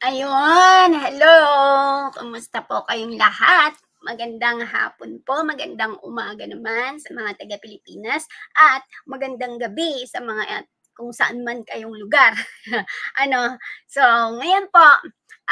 Ayun, hello! Kumusta po kayong lahat? Magandang hapon po, magandang umaga naman sa mga taga-Pilipinas at magandang gabi sa mga kung saan man kayong lugar. Ano, so ngayon po,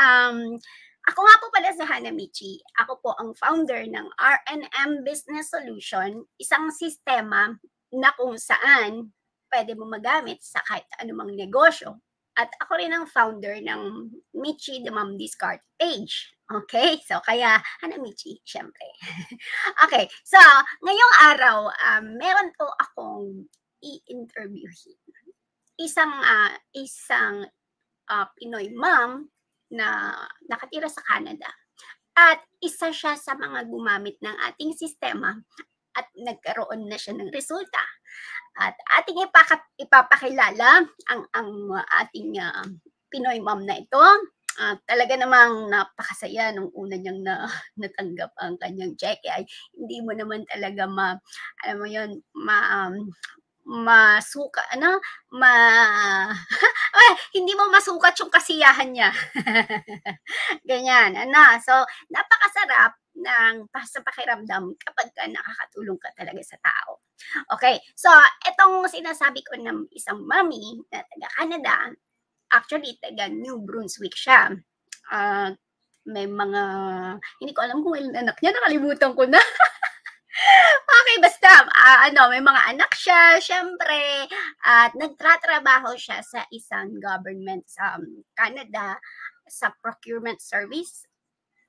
um, ako nga po pala si Hana Michi. Ako po ang founder ng R&M Business Solution, isang sistema na kung saan pwede mo magamit sa kahit anumang negosyo. At ako rin ang founder ng Michi the Mom Discard page. Okay? So, kaya, Michi, syempre. Okay, so, ngayong araw, meron po akong i-interviewin. Isang Pinoy mom na nakatira sa Canada. At isa siya sa mga gumamit ng ating sistema at nagkaroon na siya ng resulta. At ating ipapakilala ang ating Pinoy mom na ito. Talaga namang napakasaya nung una niyang natanggap ang kanyang cheque ay hindi mo naman talaga alam mo yun, masuka ano, hindi mo masukat yung kasiyahan niya. Ganyan, So, napakasarap sa pakiramdam kapag nakakatulong ka talaga sa tao. Okay, so itong sinasabi ko ng isang mommy na taga-Canada, actually taga New Brunswick siya. May mga, hindi ko alam kung ilan anak niya, nakalimutan ko na. Okay, basta, may mga anak siya, syempre, at nagtratrabaho siya sa isang government sa Canada, sa procurement service.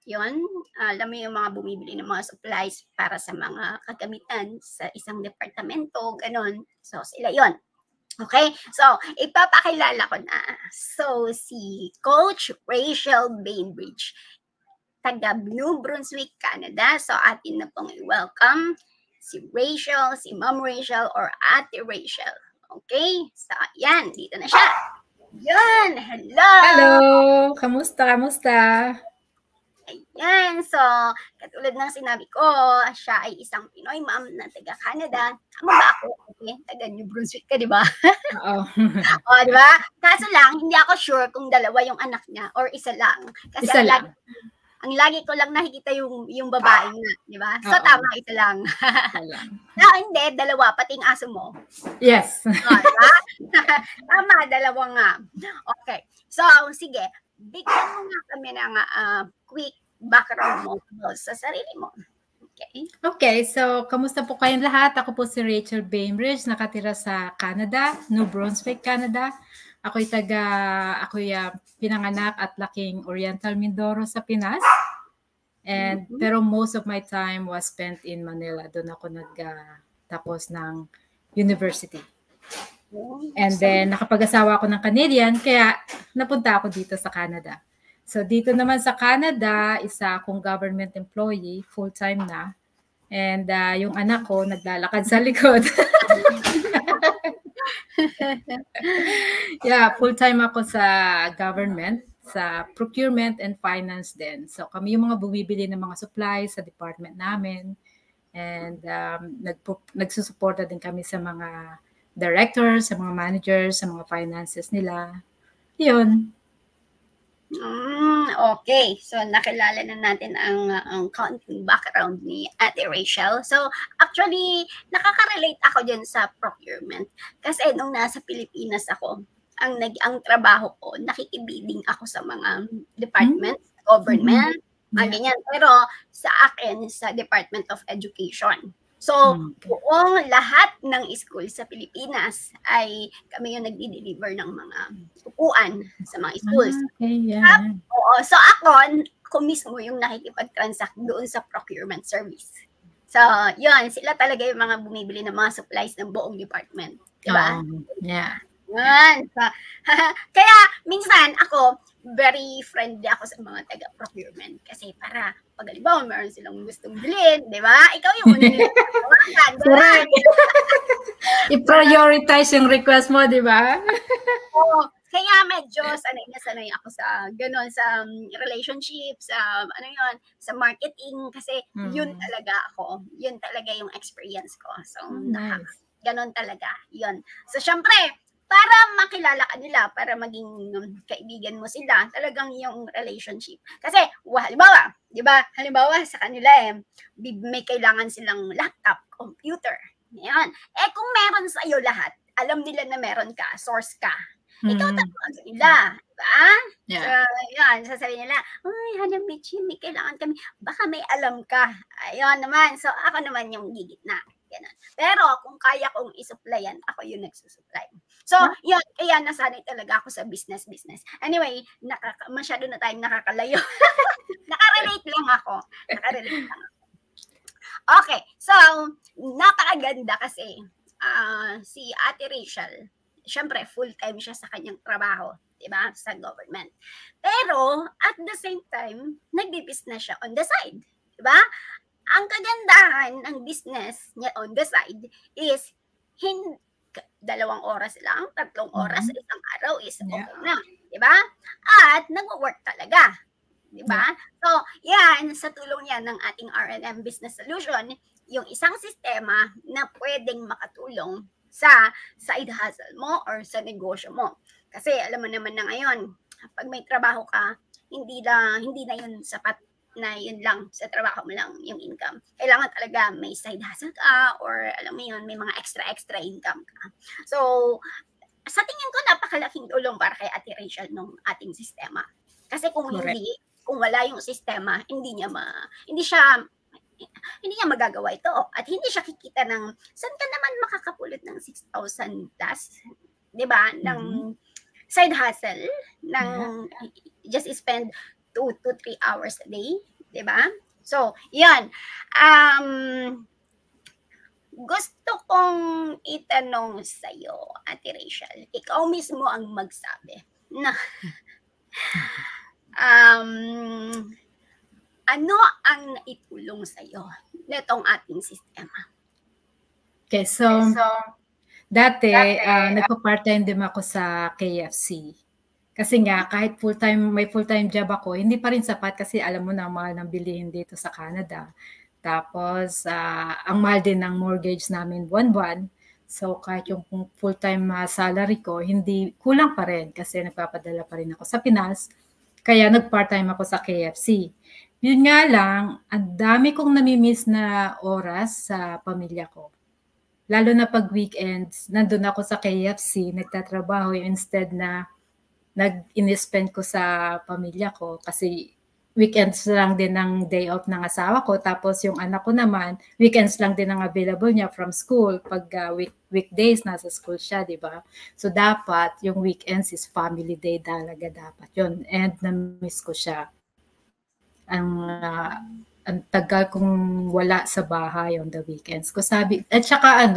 Yun, alam mo yung mga bumibili ng mga supplies para sa mga kagamitan sa isang departamento, ganun. So, sila yon. Okay, so ipapakilala ko na. So, si Coach Rachel Bainbridge, taga New Brunswick, Canada. So, atin na pong i-welcome si Rachel, si Ma'am Rachel, or Ate Rachel. Okay, so yan, dito na siya. Yan, hello! Hello! Kamusta? Ayan, so katulad ng sinabi ko, siya ay isang Pinoy ma'am na taga-Canada. Tama ba ako? Okay, taga New Brunswick ka, di ba? Oo. O, di ba? Kaso lang, hindi ako sure kung dalawa yung anak niya or isa lang. Kasi Isa lang. ang lagi ko lang nakikita yung babae na, di ba? So, Oo. tama, isa lang. Isa lang. Hindi, dalawa, pati yung aso mo. Yes. Diba? Tama, dalawa nga. Okay. So, sige, bigyan mo nga kami ng quick background mo sa sarili mo. Okay, so kamusta po kayong lahat? Ako po si Rachel Bainbridge, nakatira sa Canada, New Brunswick, Canada. Ako'y pinanganak at laking Oriental Mindoro sa Pinas. And pero most of my time was spent in Manila. Doon ako nagtapos ng university. And then nakapag-asawa ako ng Canadian, kaya napunta ako dito sa Canada. So dito naman sa Canada, isa akong government employee, full-time na. And yung anak ko naglalakad sa likod. Yeah, full-time ako sa government, sa procurement and finance din. So kami yung mga bumibili ng mga supplies sa department namin. And nagsusuporta din kami sa mga directors, sa mga managers, sa mga finances nila. Yun. Okay, so nakilala na natin ang konting background ni Ate Rachel. So actually, nakaka-relate ako dyan sa procurement. Kasi nung nasa Pilipinas ako, ang trabaho ko, nakikibidding ako sa mga departments, government, ganyan. Pero sa akin, sa Department of Education. So, buong lahat ng school sa Pilipinas ay kami yung nagdi-deliver ng mga upuan sa mga schools. Okay, yeah. So ako mismo yung nakikipag-transact doon sa procurement service. So, yun, sila talaga yung mga bumibili ng mga supplies ng buong department. Diba? Yeah. Yan. Kaya, minsan, ako, very friendly ako sa mga taga-procurement. Kasi para, pag halimbawa, meron silang gustong bilhin, di ba? Ikaw yung una nila. I-prioritize yung request mo, di ba? Oo. Kaya medyo sanay ako sa gano'n, sa relationship, sa sa marketing, kasi yun talaga ako. Yun talaga yung experience ko. So, nice. Gano'n talaga. Yun. So, syempre, para makilala ka nila, para maging kaibigan mo sila, talagang yung relationship. Kasi, halimbawa, di ba, halimbawa sa kanila may kailangan silang laptop, computer, yan. Kung meron sa'yo lahat, alam nila na meron ka, source ka, ikaw tatanungin nila, di ba? Yeah. Yan, sasabihin nila, ay, Hana Michi, may kailangan kami, baka may alam ka. Ayun naman, so ako naman yung gigitna. Ganun. Pero kung kaya kong isupplyan, ako yung nagsusupply. So, yun, kaya nasanay talaga ako sa business. Anyway, masyado na tayong nakakalayo. Nakarelate lang ako. Okay, so, napakaganda kasi si Ate Rachel, syempre full-time siya sa kanyang trabaho, diba? Sa government. Pero, at the same time, nagbi-business siya on the side. Diba? Ang kagandahan ng business niya on the side is 2 oras lang, 3 oras sa isang araw is okay na. Diba? At nag-work talaga. Diba? So, yan, sa tulong yan ng ating R&M Business Solution, yung isang sistema na pwedeng makatulong sa side hustle mo or sa negosyo mo. Kasi alam mo naman na ngayon, pag may trabaho ka, hindi na yun sapat na yun lang sa trabaho mo lang yung income. Kailangan talaga may side hustle ka or alam mo yun, may mga extra income ka. So, sa tingin ko napakalaking tulong para kay Ate Rachel nung ating sistema. Kasi kung wala yung sistema, hindi niya magagawa ito at hindi siya kikita ng saan ka naman makakapulot ng 6,000 plus, 'di ba? Ng side hustle ng just spend 2 to 3 hours a day, 'di ba? So, 'yan. Gusto kong itanong sa iyo, Ate Rachel. Ikaw mismo ang magsabi na ano ang naitulong sa iyo nitong ating sistema? Okay, so dati nagpa-part-time din ako sa KFC. Kasi nga, kahit may full-time job ako, hindi pa rin sapat kasi alam mo na mahal ng bilihin dito sa Canada. Tapos, ang mahal din ng mortgage namin buwan-buwan. So, kahit yung full-time salary ko, hindi kulang pa rin kasi nagpapadala pa rin ako sa Pinas. Kaya nag-part-time ako sa KFC. Yun nga lang, ang dami kong namimiss na oras sa pamilya ko. Lalo na pag weekends, nandun ako sa KFC, nagtatrabaho instead na nag-in-spend ko sa pamilya ko kasi weekends lang din ng day off ng asawa ko. Tapos yung anak ko naman, weekends lang din ang available niya from school. Pag weekdays, nasa school siya, di ba? So dapat yung weekends is family day talaga dapat yun. And na-miss ko siya. Ang tagal kong wala sa bahay on the weekends. At saka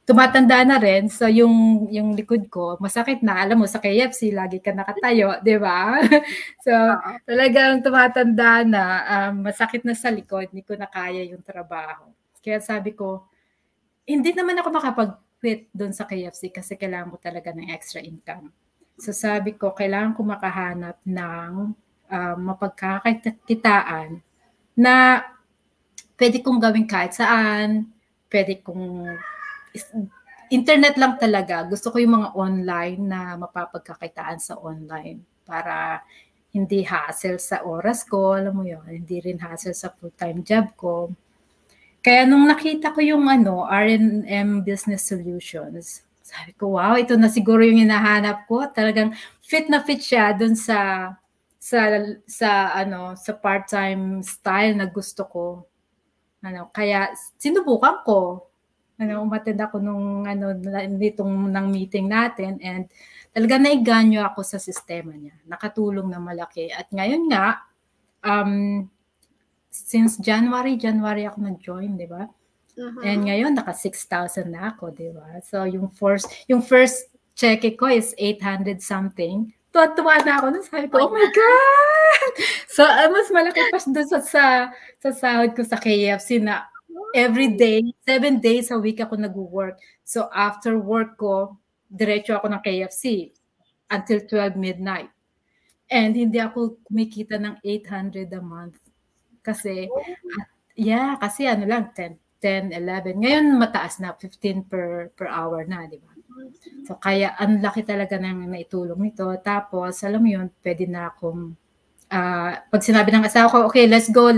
tumatanda na rin, so yung likod ko, masakit na. Alam mo, sa KFC, lagi ka nakatayo, di ba? So, talagang tumatanda na, masakit na sa likod, hindi ko na kaya yung trabaho. Kaya sabi ko, hindi naman ako makapag-quit doon sa KFC kasi kailangan ko talaga ng extra income. So, sabi ko, kailangan ko makahanap ng mapagkakakitaan na pwede kong gawin kahit saan, pwede kong internet lang talaga. Gusto ko yung mga online na mapapagkakitaan sa online para hindi hassle sa oras ko, alam mo yun, hindi rin hassle sa full-time job ko. Kaya nung nakita ko yung R&M Business Solutions, sabi ko, wow, ito na siguro yung hinahanap ko. Talagang fit na fit siya dun sa part-time style na gusto ko. Kaya sinubukan ko. Umattend ako nitong meeting natin and talaga naiganyo ako sa sistema niya. Nakatulong na malaki. At ngayon nga, since January ako nag-join, di ba? And ngayon, naka 6,000 na ako, di ba? So, yung first check ko is 800 something. Tuwa na ako. Sabi ko, oh my God! So, mas malaki pa doon sa sahod ko sa KFC na every day, 7 days a week ako nag-work. So, after work ko, diretso ako ng KFC until 12 midnight. And hindi ako kumikita ng 800 a month. Kasi, kasi lang, 10, 11. Ngayon, mataas na, 15 per hour na, di ba? So, kaya ang laki talaga ng naitulong nito. Tapos, alam mo yun, pwede na akong, pag sinabi ng asawa ko, okay, let's go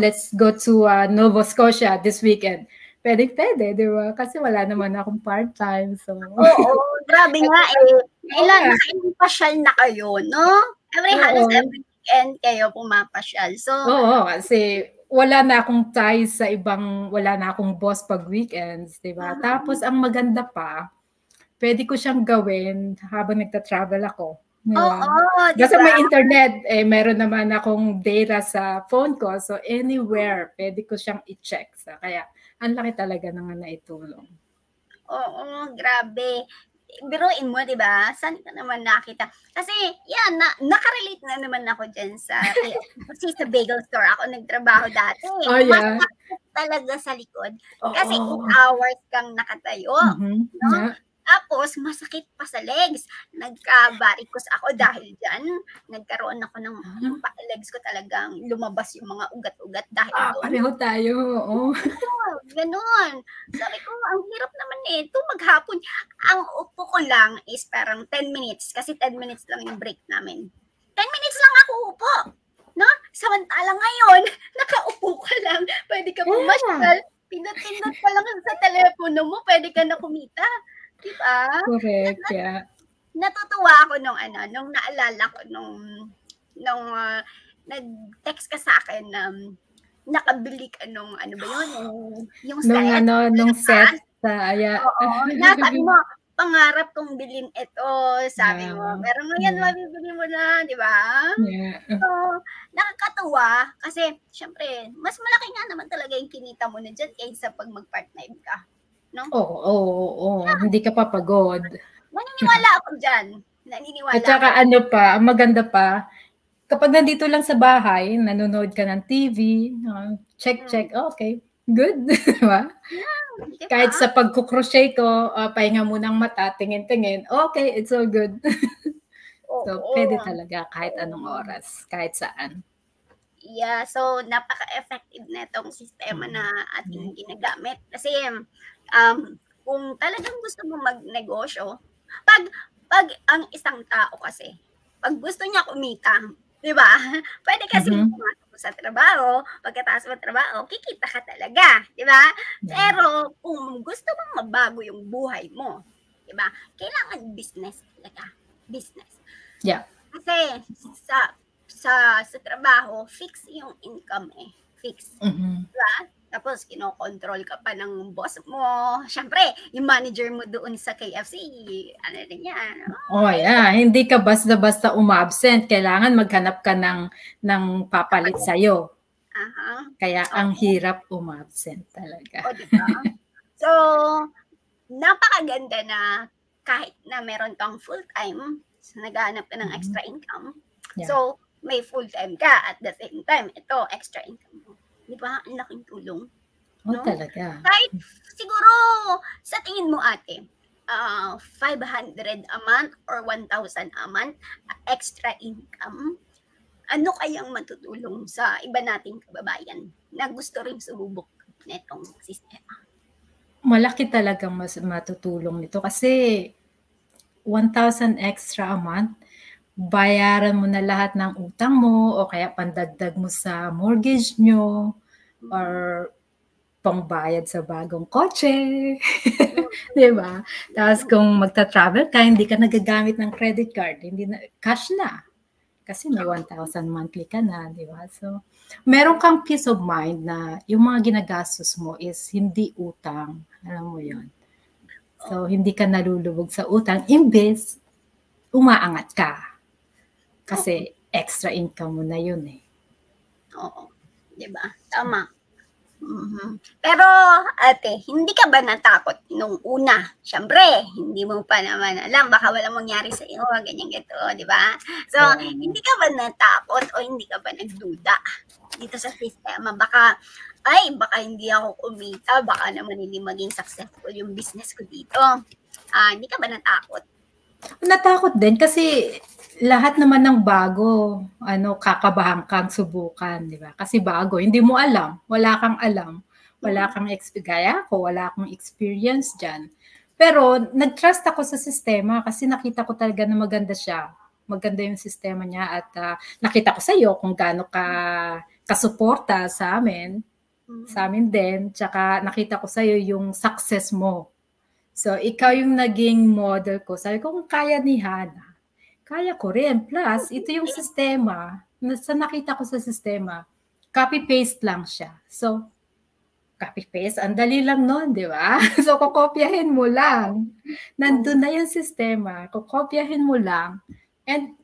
to Nova Scotia this weekend. Pwede, di ba? Kasi wala naman akong part-time. So. Oo, grabe nga eh. Ilang pasyal na kayo, no? Halos every weekend kayo pumapasyal. So, oo, kasi wala na akong ties sa wala na akong boss pag weekends, di ba? Tapos, ang maganda pa, pwede ko siyang gawin habang nagta-travel ako. Basta may internet, meron naman akong data sa phone ko. So, anywhere, pwede ko siyang i-check. So, kaya, ang laki talaga ng naitulong. Oo, grabe. Biruin mo, di ba? Saan ka naman nakita? Kasi, yan, nakarelate na naman ako dyan kasi sa bagel store ako nagtrabaho dati. Oh, yeah. Masakit talaga sa likod. Kasi 8 hours kang nakatayo. No? Yeah. Tapos, masakit pa sa legs. Nagka-varicose ako dahil dyan. Nagkaroon ako ng legs ko talagang lumabas yung mga ugat-ugat dahil doon. Pareho tayo. Oo. Ganon. Sabi ko, ang hirap naman ito maghapon. Ang upo ko lang is parang 10 minutes kasi 10 minutes lang yung break namin. 10 minutes lang ako upo. No? Samantala ngayon, nakaupo ka lang. Pwede ka pumasyal. Pindot-pindot ka lang sa telepono mo. Pwede ka na kumita. Diba? Correct, yeah. Natutuwa ako nung naalala ko nung nag-text ka sa akin na nakabili ka nung ano ba yun? Yung set. Nung set. Oo. Sabi mo, pangarap kong bilhin ito. Sabi mo. Pero ngayon, mabibili mo na, di ba? Yeah. So, nakakatuwa kasi, syempre, mas malaki nga naman talaga yung kinita mo na dyan kaysa pag mag-part-time ka. No? Oo. Hindi ka papagod. Naniniwala ako dyan. At saka ang maganda pa, kapag nandito lang sa bahay, nanonood ka ng TV, check, okay, good. Diba? Diba? Kahit sa pagkukrochet ko, pahinga munang mata, tingin-tingin, okay, it's all good. So, pwede talaga kahit anong oras, kahit saan. Yeah, so napaka-effective na itong sistema na ating ginagamit. Kasi kung talagang gusto mo magnegosyo, pag ang isang tao kasi, pag gusto niya kumita, di ba? Pwede kasi pumasok sa trabaho, pagkatapos ng trabaho, kikita ka talaga, di ba? Pero kung gusto mong mabago yung buhay mo, di ba? Kailangan business talaga. Business. Yeah. Kasi sa trabaho, fix yung income eh. Fix. Diba? Tapos, kinokontrol ka pa ng boss mo. Siyempre, yung manager mo doon sa KFC, ano rin yan. Yeah. Hindi ka basta-basta umabsent. Kailangan maghanap ka ng papalit sa'yo. Kaya ang hirap umabsent talaga. Diba? So, napakaganda na kahit na meron kang full-time, naghahanap ka ng extra income. Yeah. So, may full-time ka at the same time, ito, extra income mo. Di ba? Ang laking tulong. No? Talaga. Kahit siguro, sa tingin mo ate, 500 a month or 1,000 a month, extra income, ano kayang matutulong sa iba nating kababayan na gusto rin sumubok nitong sistema? Malaki talagang mas matutulong nito kasi 1,000 extra a month, bayaran mo na lahat ng utang mo o kaya pandagdag mo sa mortgage nyo or pangbayad sa bagong kotse. Diba? Tapos kung magta-travel ka, hindi ka nagagamit ng credit card, hindi na, cash na. Kasi may 1,000 monthly ka na, di ba? So, meron kang peace of mind na yung mga ginagastos mo is hindi utang. Alam mo yun. So, hindi ka nalulubog sa utang, imbes umaangat ka. Kasi extra income mo na yun eh. Oo. Diba? Tama. Pero, ate, hindi ka ba natakot nung una? Siyempre, hindi mo pa naman alam, baka walang mangyari sa iyo, ganyan gito, di ba? So, hindi ka ba natakot o hindi ka ba nagduda dito sa sistema? Baka hindi ako kumita, baka naman hindi maging successful yung business ko dito. Hindi ka ba natakot? Natakot din kasi lahat naman ng bago, kakabahan kang subukan, di ba? Kasi bago, hindi mo alam, wala kang alam, wala kang gaya ko, wala akong experience dyan. Pero nag-trust ako sa sistema kasi nakita ko talaga na maganda siya. Maganda yung sistema niya at nakita ko sa iyo kung gaano kasuporta sa amin din. Tsaka nakita ko sa iyo yung success mo. So, ikaw yung naging model ko. Sabi ko, kung kaya ni Hana, kaya ko rin. Plus, ito yung sistema. Sa nakita ko sa sistema, copy-paste lang siya. So, copy-paste, ang dali lang nun, di ba? So, kukopyahin mo lang. Nandun na yung sistema. Kukopyahin mo lang. And,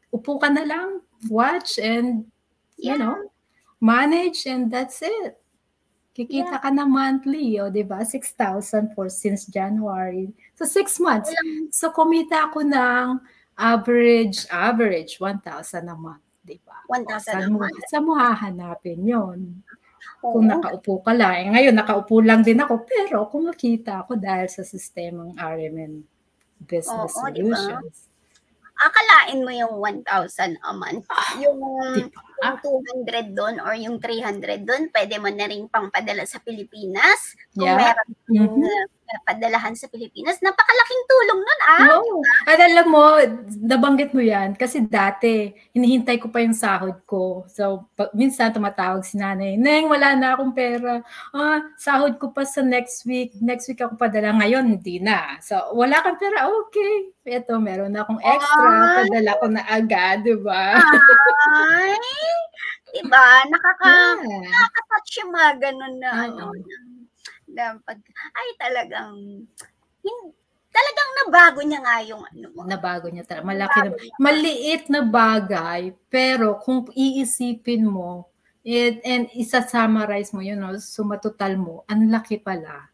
upo ka na lang, watch, and, you know, manage, and that's it. Kikita ka na monthly, o, di ba? 6,000 for since January. So, 6 months. So, kumita ako ng average 1,000 a month, di ba? 1,000 a month. Saan mo hahanapin yun? Kung nakaupo ka lang. Ngayon, nakaupo lang din ako, pero kumikita ako dahil sa sistemang RMN Business Solutions. Akalain mo yung 1,000 a month, yung 200 doon or yung 300 doon, pwede mo na rin pangpadala sa Pilipinas. Kung meron padalahan sa Pilipinas, napakalaking tulong nun At alam mo, nabanggit mo yan, kasi dati, hinihintay ko pa yung sahod ko. So, minsan tumatawag si nanay, Neng, wala na akong pera. Sahod ko pa sa next week. Next week ako padala. Ngayon, hindi na. So, wala kang pera, okay. Ito, meron na akong extra. Padala ko na agad, di ba? Ay, diba? Nakaka-touch yung mga ganun na dapat, ay talagang nabago niya nga yung Nabago niya talaga. Malaki na, maliit na bagay, pero kung iisipin mo, and isa-summarize mo, sumatotal mo, ang laki pala.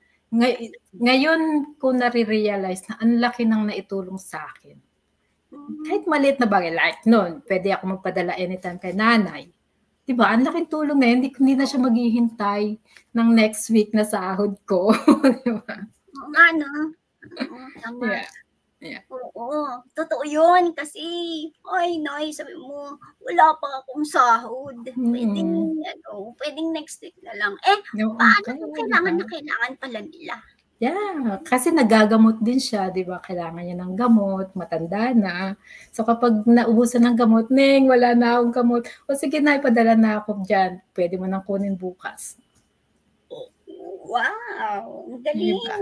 Ngayon ko nare-realize na ang laki nang naitulong sa akin. Kahit maliit na bagay, like noon, pwede ako magpadala anytime kay nanay. Diba? Ang laking tulong na yun. Hindi na siya maghihintay ng next week na sahod ko. Diba? Tama. Yeah. Oo. Totoo yun. Kasi, Nay, sabi mo, wala pa akong sahod. Pwedeng next week na lang. Paano kung kailangan pala nila? Yeah, kasi nagagamot din siya, di ba? Kailangan niya ng gamot, matanda na. So kapag naubusan ng gamot, Neng, wala na akong gamot. O sige na, ipadala na ako dyan. Pwede mo nang kunin bukas. Wow, galing. Diba?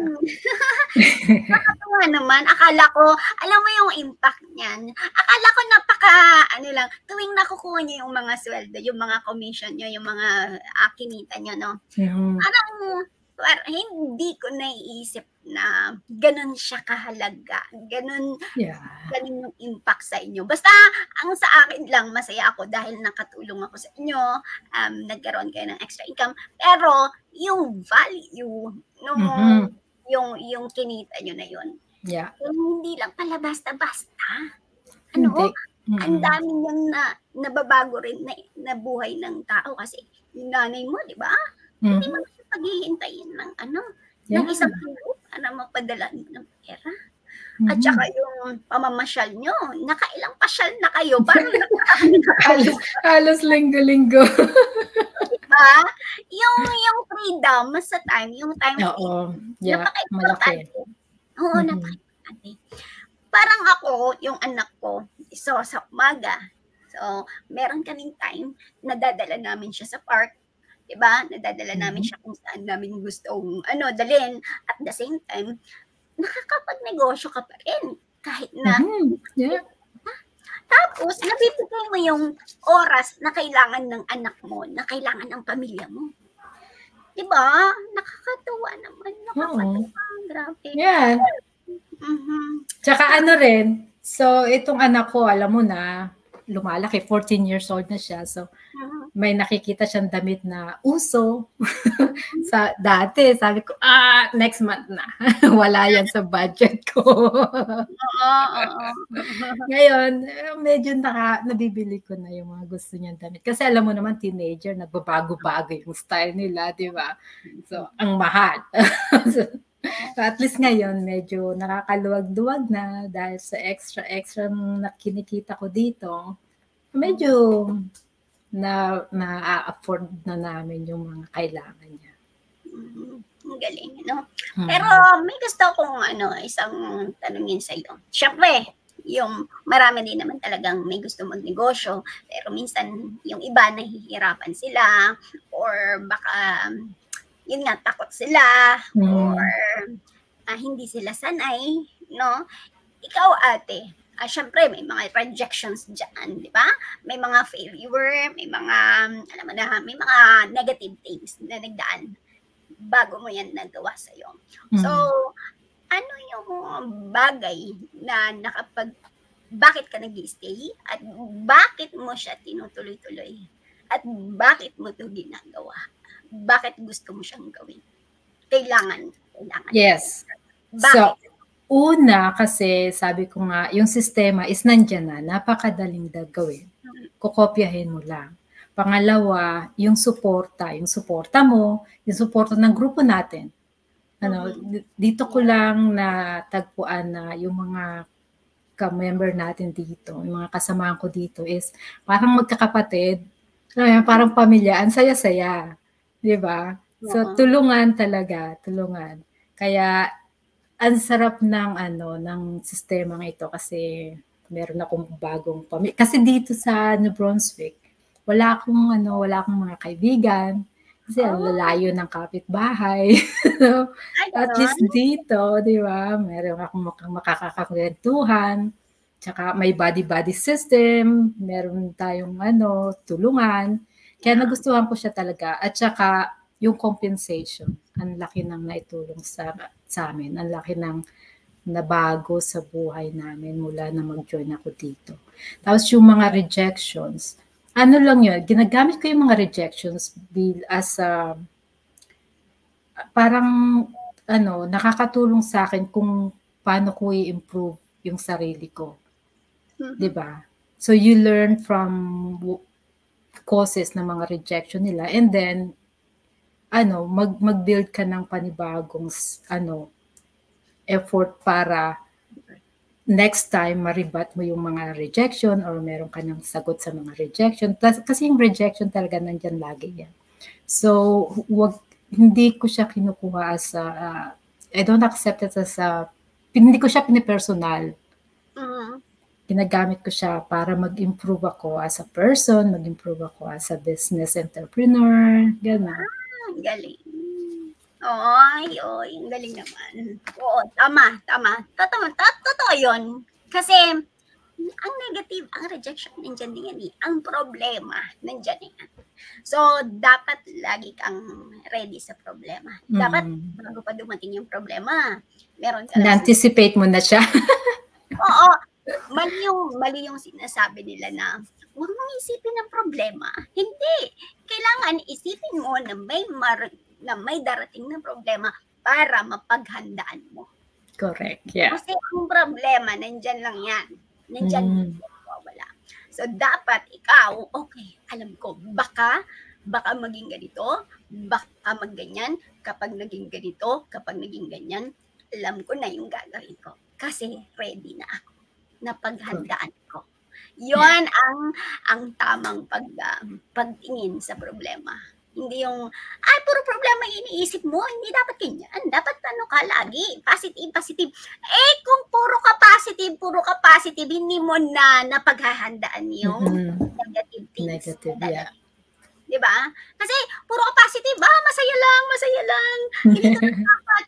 Nakakatawa naman. Akala ko, alam mo yung impact niyan. Akala ko tuwing nakukuha niyo yung mga sweldo, yung mga commission niyo, yung mga kinita niyo, no? Parang hindi ko naiisip na ganun siya kahalaga. Ganun yung impact sa inyo. Basta, ang sa akin lang, masaya ako dahil nakatulong ako sa inyo, nagkaroon kayo ng extra income. Pero, yung value, yung kinita nyo na yun, hindi lang pala basta-basta. Ang dami niyang nababago rin na buhay ng tao kasi yung nanay mo, di ba? Hindi mo paghihintayin ng ng isang group na magpadala ng pera. At saka yung pamamasyal nyo, nakailang pasyal na kayo, parang halos linggo-linggo. Diba? Yung freedom sa time, yung time malaki. Oo, napaka-importante. Parang ako, yung anak ko, sa umaga, so meron kaming time, nadadala namin siya sa park, diba? Nadadala namin siya kung saan namin gustong dalhin. At the same time, nakakapag-negosyo ka pa rin. Kahit na. Tapos, nabibigay mo yung oras na kailangan ng anak mo, na kailangan ng pamilya mo. Diba? Nakakatuwa naman. Grabe. Yeah. Tsaka rin, so itong anak ko, alam mo na, lumalaki, 14 years old na siya. So, may nakikita siyang damit na uso. Sa dati, sabi ko, next month na. Wala yan sa budget ko. Ngayon, medyo nabibili ko na yung mga gusto niyang damit. Kasi alam mo naman, teenager, nagbabago-bago yung style nila, di ba? So, ang mahal. So, at least ngayon, medyo nakakaluwag-duwag na dahil sa extra na kinikita ko dito. Medyo na-afford na namin yung mga kailangan niya. galing, no? Pero may gusto akong isang tanungin sa iyo. Syempre, yung marami din naman talagang may gusto magnegosyo, pero minsan yung iba nahihirapan sila or baka yun nga takot sila or hindi sila sanay, no? Ikaw ate, syempre may mga rejections diyan, di ba? May mga failure, may mga alam mo na, may mga negative things na nagdaan bago mo yan nagawa sa iyo. So, ano yung bagay na bakit ka nag-stay at bakit mo siya tinutuloy-tuloy at bakit mo to ginagawa? Bakit gusto mo siyang gawin? Kailangan. Yes. Bakit? So, una kasi sabi ko nga, yung sistema is nandyan na, napakadaling gawin. Kukopyahin mo lang. Pangalawa, yung suporta mo, yung suporta ng grupo natin. Dito ko lang natagpuan na yung mga ka-member natin dito, yung mga kasamahan ko dito is parang magkakapatid, parang pamilya, ang saya-saya. Di ba? So, tulungan talaga, tulungan. Kaya, ang sarap ng sistemang ito kasi meron akong bagong pamilya. Kasi dito sa New Brunswick, wala akong mga kaibigan. Kasi ang lalayo ng kapitbahay. At least dito, di ba, meron akong makakakwentuhan. Tsaka may body-body system. Meron tayong tulungan. Kaya nagustuhan ko siya talaga. At saka yung compensation. Ang laki ng naitulong sa amin. Ang laki ng nabago sa buhay namin mula na mag-join ako dito. Tapos yung mga rejections, lang yun, ginagamit ko yung mga rejections as parang nakakatulong sa akin kung paano ko i-improve yung sarili ko. Diba? So you learn from causes ng mga rejection nila and then mag-build ka ng panibagong effort para next time maribat mo yung mga rejection or meron ka ng sagot sa mga rejection. Kasi yung rejection talaga nandyan lagi yan. So, hindi ko siya kinukuha as I don't accept it as hindi ko siya pinipersonal. Ginagamit ko siya para mag-improve ako as a person, mag-improve ako as a business entrepreneur, gano'n. Galing. Oy, ang galing naman. Oo, tama. Totoo yun. Kasi, ang negative, ang rejection, nandyan din yan eh. Ang problema, nandyan yan. So, dapat lagi kang ready sa problema. Dapat, bago pa dumating yung problema, meron ka na-anticipate mo na siya. Oo. Mali yung sinasabi nila na huwag mong isipin ang problema. Hindi. Kailangan isipin mo na may darating na problema para mapaghandaan mo. Correct, yeah. Kasi ang problema, nandyan lang yan. Nandyan wala. So, dapat ikaw, okay, alam ko, baka maging ganito, baka magganyan, kapag naging ganito, kapag naging ganyan, alam ko na yung gagawin ko. Kasi ready na ako. Napaghandaan ko. Yun ang tamang pagtingin sa problema. Hindi yung, puro problema iniisip mo, hindi dapat ganyan. Dapat ka lagi, positive. Kung puro ka positive, hindi mo na napaghahandaan yung negative things. Negative, yeah. Diba? Kasi puro ka positive, masaya lang. Hindi ka dapat.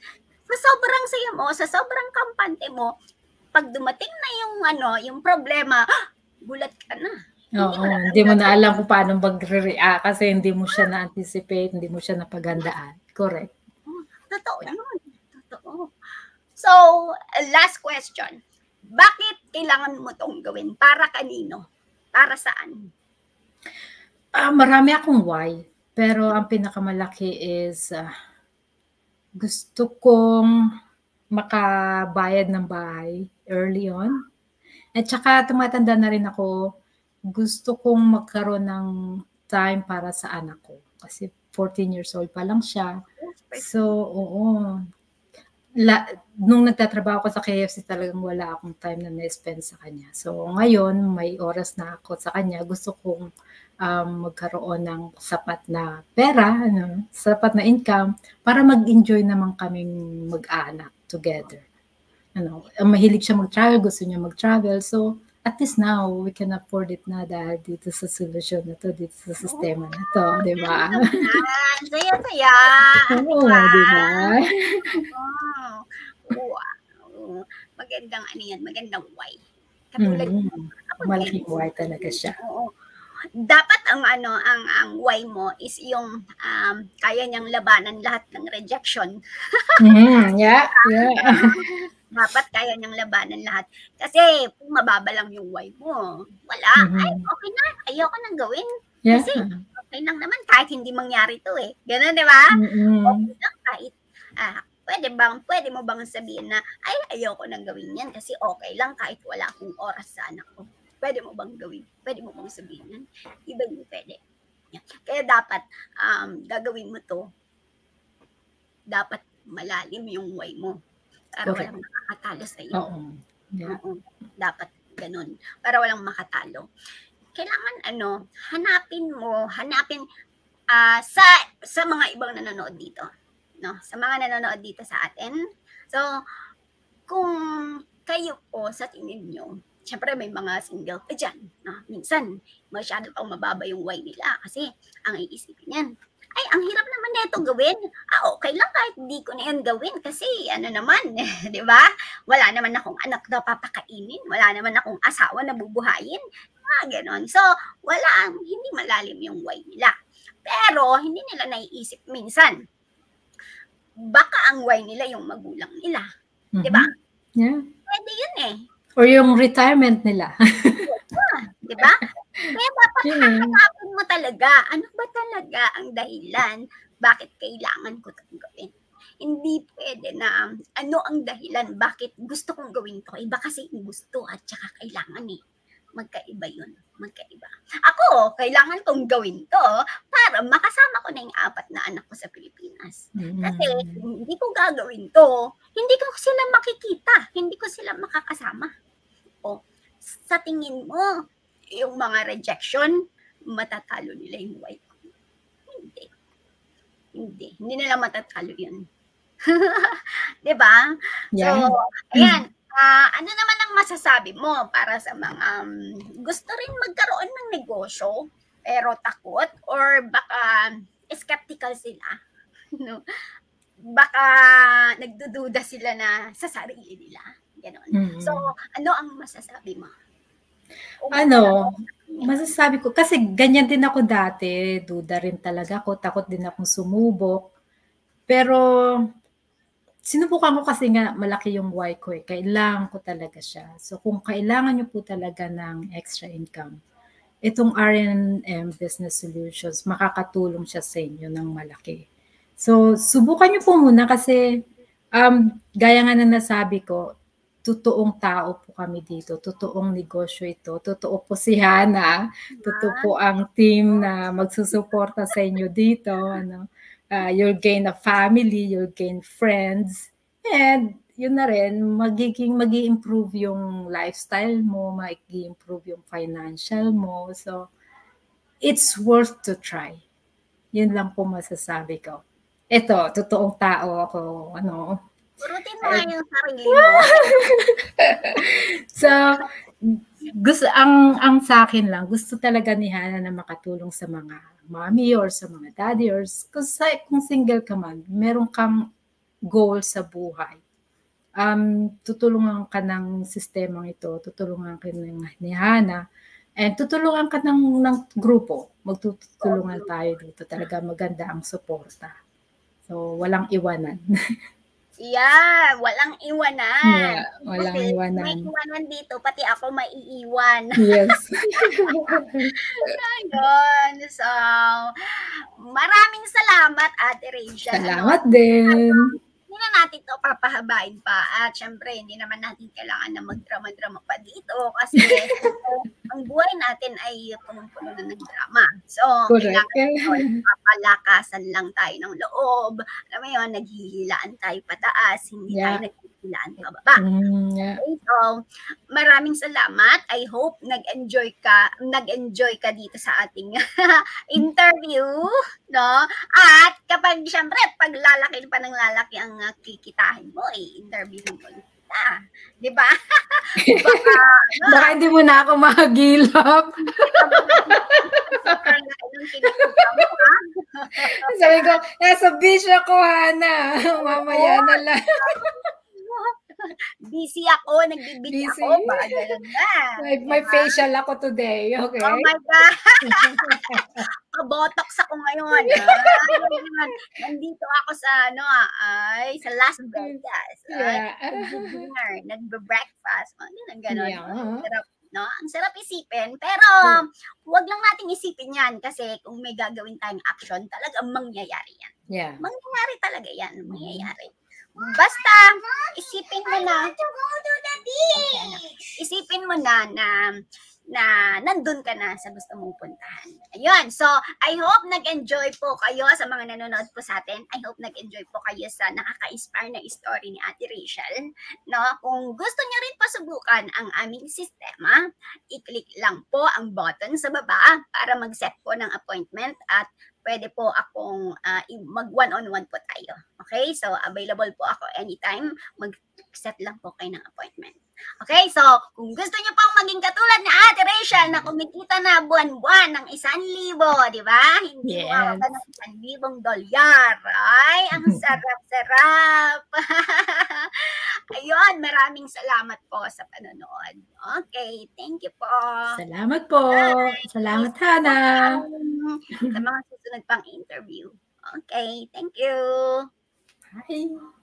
Sa sobrang saya mo, sa sobrang kampante mo, pag dumating na yung problema, gulat ka na. Hindi mo na alam kung paano mag-react kasi hindi mo siya na-anticipate, hindi mo siya napagandaan. Correct. Totoo yun. Totoo. So, last question. Bakit kailangan mo itong gawin? Para kanino? Para saan? Marami akong why. Pero ang pinakamalaki is gusto kong makabayad ng bahay early on. At saka tumatanda na rin ako, gusto kong magkaroon ng time para sa anak ko. Kasi 14 years old pa lang siya. So, nung nagtatrabaho ko sa KFC, talagang wala akong time na na-spend sa kanya. So, ngayon, may oras na ako sa kanya. Gusto kong magkaroon ng sapat na pera, sapat na income, para mag-enjoy naman kaming mag-anak together. Mahilig siya mag-travel, gusto niya mag-travel. So, at least now, we can afford it na dahil dito sa solusyon na to, dito sa sistema na to, di ba? Saya-saya. Oo, di ba? Wow. Magandang magandang why. Katulad malaking why talaga siya. Oo. Dapat ang why mo is yung kaya niyang labanan lahat ng rejection. Yeah. Dapat kaya niyang labanan lahat. Kasi kung mababa lang yung why mo, wala. Ay, okay na. Ayoko nang gawin. Yeah. Kasi okay lang naman kahit hindi mangyari to eh. Ganun, di ba? Okay lang kahit pwede mo bang sabihin na ay ayoko nang gawin yan kasi okay lang kahit wala akong oras sa anak ko. Pwede mo bang gawin? Pwede mo bang sabihin yan? Iba yung pwede. Kaya dapat gagawin mo to. Dapat malalim yung why mo. Para walang makakatalo sa iyo. Oo. Dapat ganun. Para walang makatalo. Kailangan hanapin sa mga ibang nanonood dito. No? Sa mga nanonood dito sa atin. So, kung kayo po sa tingin nyo, siyempre may mga single pa dyan. No? Minsan, masyado pang mababa yung why nila kasi ang iisipin yan, ay, ang hirap naman na ito gawin. Okay lang kahit hindi ko na yan gawin kasi naman, di ba? Wala naman akong anak na papakainin. Wala naman akong asawa na bubuhayin. Ganon. So, hindi malalim yung why nila. Pero, hindi nila naiisip minsan. Baka ang why nila yung magulang nila. Di ba? Yeah. Pwede yun eh. Or yung retirement nila. Di ba? Kaya dapat hanapin mo talaga, ano ba talaga ang dahilan bakit kailangan ko itong gawin? Hindi pwede na ano ang dahilan bakit gusto kong gawin to. Iba kasi yung gusto at saka kailangan eh. Magkaiba yun. Magkaiba. Ako, kailangan kong gawin to para makasama ko na yung 4 na anak ko sa Pilipinas. Kasi hindi ko gagawin to, hindi ko sila makikita. Hindi ko sila makakasama. O, sa tingin mo, yung mga rejection, matatalo nila yung why ko. Hindi nila matatalo yun. Diba? Yeah. So, ayan. Ano naman ang masasabi mo para sa mga gusto rin magkaroon ng negosyo pero takot or baka skeptical sila? No? Baka nagdududa sila na sa sarili nila. Ganon. So, ano ang masasabi mo? Masasabi ko, kasi ganyan din ako dati, duda rin talaga ako, takot din akong sumubok. Pero, sinubukan ko kasi nga malaki yung why ko eh. Kailangan ko talaga siya. So, kung kailangan nyo po talaga ng extra income, itong R&M Business Solutions, makakatulong siya sa inyo ng malaki. So, subukan nyo po muna kasi, gaya nga na nasabi ko, totoong tao po kami dito, totoong negosyo ito, totoo po si Hana, totoo po ang team na magsusuporta sa inyo dito, you'll gain a family, you'll gain friends, and yun na rin, magi-improve yung lifestyle mo, magi-improve yung financial mo, so it's worth to try. Yun lang po masasabi ko. Ito, totoong tao ako, Purutin mo nga yung sarili mo. So, ang sa akin lang, gusto talaga ni Hana na makatulong sa mga mommy or sa mga daddy or kung single ka man, meron kang goal sa buhay. Tutulungan ka ng sistemang ito, tutulungan ka ni Hana, and tutulungan ka ng grupo. Magtutulungan tayo dito. Talaga maganda ang suporta. So, walang iwanan. Yeah, walang iwanan. Yeah, walang kasi iwanan. May iwanan dito, pati ako maiiwan. Yes. Ayun. So, maraming salamat, Ate Rachel. Salamat din. Hindi na natin ito papahabain pa. At syempre, hindi naman natin kailangan na magdrama-drama pa dito kasi ang buhay natin ay punong-puno na ng drama. So, kailangan papalakasan lang tayo ng loob. Alam mo yun, naghihilaan tayo pataas, hindi tayo Ilan pababa. Yeah. Okay, so maraming salamat. I hope nag-enjoy ka dito sa ating interview, no? At kapag syempre pag lalaki pa ng lalaki ang kikitahin mo, interview mo ulit kita. 'Di ba? Baka hindi mo na ako mahagilap. Sobrang laki ng kinikita mo, ha? Sabi ko, nasa beach ako, Hana. Mamaya na lang. Busy ako, nagbibit ako, baka ganun na. May facial ako today, okay? Oh my God! Botox ako ngayon. Nandito ako sa, sa Las Vegas. Dinner, nagbe-breakfast. Ganun. Sarap, no? Ang sarap isipin, pero huwag lang nating isipin yan kasi kung may gagawin tayong action, talagang mangyayari yan. Yeah. Mangyayari talaga yan, mangyayari. Basta, isipin mo na, isipin mo na nandun ka na sa gusto mong puntahan. Ayun. So, I hope nag-enjoy po kayo sa mga nanonood po sa atin. I hope nag-enjoy po kayo sa nakaka-inspire na story ni Ate Rachel. No? Kung gusto niyo rin po subukan ang aming sistema, i-click lang po ang button sa baba para mag-set po ng appointment at pwede po akong mag one-on-one po tayo. Okay? So, available po ako anytime. Mag-set lang po kayo ng appointment. Okay? So, kung gusto niyo pong maging katulad na Ate Rachel na kumikita na buwan-buwan ng 1,000, di ba? Hindi mo ng 1,000 dolyar. Ay, ang sarap-sarap. Ayun, maraming salamat po sa panonood. Okay, thank you po. Salamat po. Bye. Salamat, Hana. Sa mga susunod pang interview. Okay, thank you. Bye.